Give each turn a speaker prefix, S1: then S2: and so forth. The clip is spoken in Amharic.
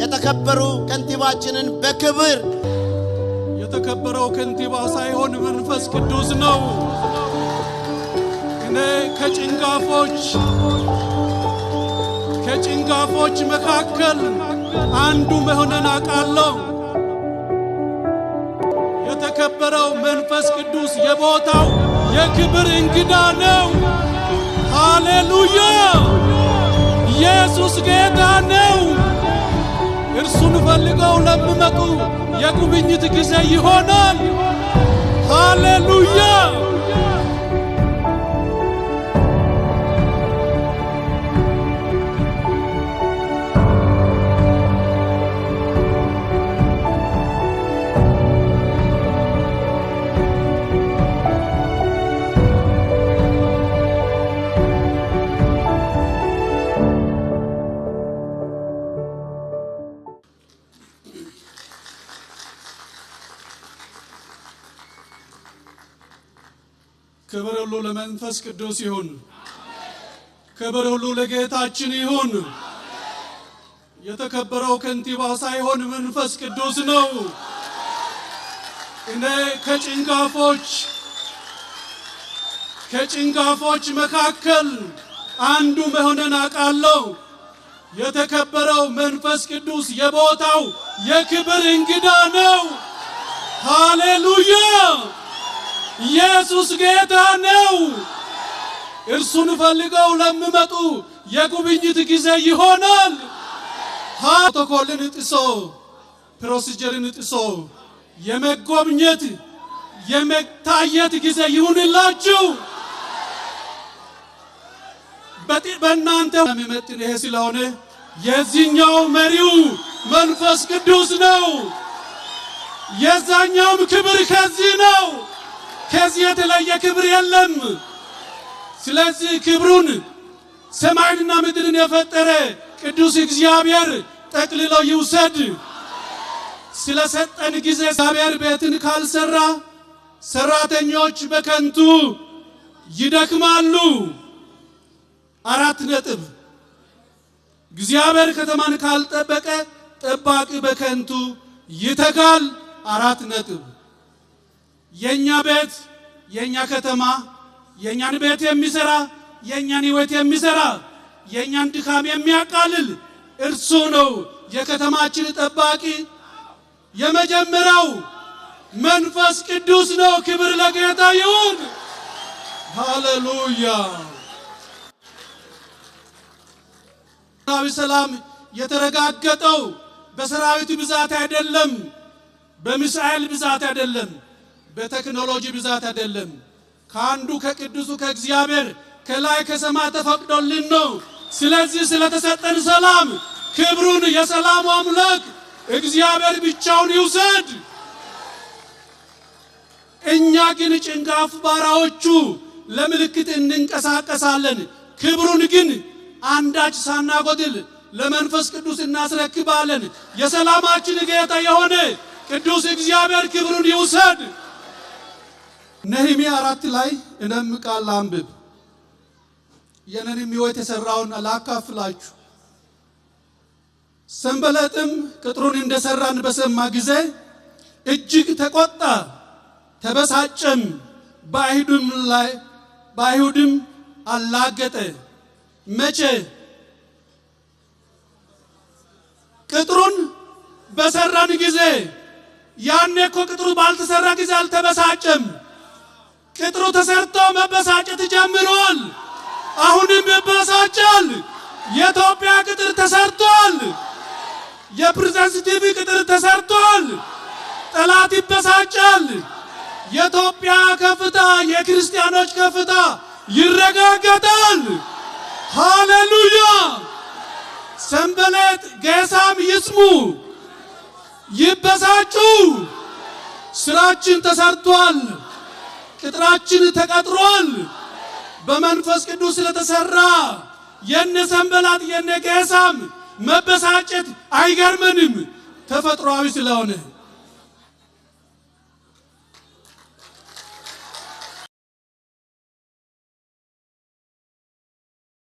S1: የተከበሩ ከንቲባችንን በክብር
S2: የተከበረው ከንቲባ ሳይሆን መንፈስ ቅዱስ ነው። እኔ ከጭንጋፎች መካከል አንዱ መሆንን አውቃለሁ። የተከበረው መንፈስ ቅዱስ የቦታው የክብር እንግዳ ነው። ሃሌሉያ! ኢየሱስ ጌታ ነው። እርሱን ፈልገው ለሚመጡ የጉብኝት ጊዜ ይሆናል። ሃሌሉያ! ክብር ሁሉ ለመንፈስ ቅዱስ ይሁን። ክብር ሁሉ ለጌታችን ይሁን። የተከበረው ከንቲባ ሳይሆን መንፈስ ቅዱስ ነው። እኔ ከጭንጋፎች መካከል አንዱ መሆንን አውቃለሁ። የተከበረው መንፈስ ቅዱስ የቦታው የክብር እንግዳ ነው። ሃሌሉያ! ኢየሱስ ጌታ ነው። እርሱን ፈልገው ለሚመጡ የጉብኝት ጊዜ ይሆናል። ፕሮቶኮልን ጥሶ ፕሮሲጀርን ጥሶ የመጎብኘት የመታየት ጊዜ ይሁንላችሁ። በእናንተ የሚመጥን ይሄ ስለሆነ የዚህኛው መሪው መንፈስ ቅዱስ ነው። የዛኛውም ክብር ከዚህ ነው። ከዚህ የተለየ ክብር የለም። ስለዚህ ክብሩን ሰማይንና ምድርን የፈጠረ ቅዱስ እግዚአብሔር ጠቅልሎ ይውሰድ። ስለሰጠን ጊዜ እግዚአብሔር ቤትን ካልሰራ ሰራተኞች በከንቱ ይደክማሉ። 4 ነጥብ። እግዚአብሔር ከተማን ካልጠበቀ ጠባቂ በከንቱ ይተጋል። 4 ነጥብ። የኛ ቤት የኛ ከተማ የኛን ቤት የሚሰራ የኛን ህይወት የሚሰራ የኛን ድካም የሚያቃልል እርሱ ነው የከተማችን ጠባቂ። የመጀመሪያው መንፈስ ቅዱስ ነው። ክብር ለጌታ ይሁን። ሃሌሉያ! ሰላም የተረጋገጠው በሰራዊት ብዛት አይደለም፣ በሚሳኤል ብዛት አይደለም፣ በቴክኖሎጂ ብዛት አይደለም። ከአንዱ ከቅዱሱ ከእግዚአብሔር ከላይ ከሰማይ ተፈቅዶልን ነው። ስለዚህ ስለተሰጠን ሰላም ክብሩን የሰላም አምላክ እግዚአብሔር ብቻውን ይውሰድ። እኛ ግን ጭንጋፍ ባሪያዎቹ ለምልክት እንንቀሳቀሳለን። ክብሩን ግን አንዳች ሳናጎድል ለመንፈስ ቅዱስ እናስረክባለን። የሰላማችን ጌታ የሆነ ቅዱስ እግዚአብሔር ክብሩን ይውሰድ። ነህምያ 4 ላይ እነም ቃል አንብብ። የነንም ሕይወት የሰራውን ላካፍላችሁ። ሰንበለጥም ቅጥሩን እንደሰራን በሰማ ጊዜ እጅግ ተቆጣ፣ ተበሳጨም፣ በአይሁድም አላገጠ። መቼ? ቅጥሩን በሰራን ጊዜ። ያኔ እኮ ቅጥሩ ባልተሰራ ጊዜ አልተበሳጨም። ቅጥሩ ተሰርቶ መበሳጨት ጀምሯል። አሁንም ይበሳጫል። የኢትዮጵያ ቅጥር ተሰርቷል። የፕሬዝዳንት ቲቪ ቅጥር ተሰርቷል። ጠላት ይበሳጫል። የኢትዮጵያ ከፍታ የክርስቲያኖች ከፍታ ይረጋገጣል። ሃሌሉያ! ሰንበለጥ ጌሳም ይስሙ፣ ይበሳጩ። ስራችን ተሰርቷል። ቅጥራችን ተቀጥሯል። በመንፈስ ቅዱስ ስለተሰራ የነ ሰንበላጥ የነ ጌሳም መበሳጨት አይገርመንም፣ ተፈጥሯዊ ስለሆነ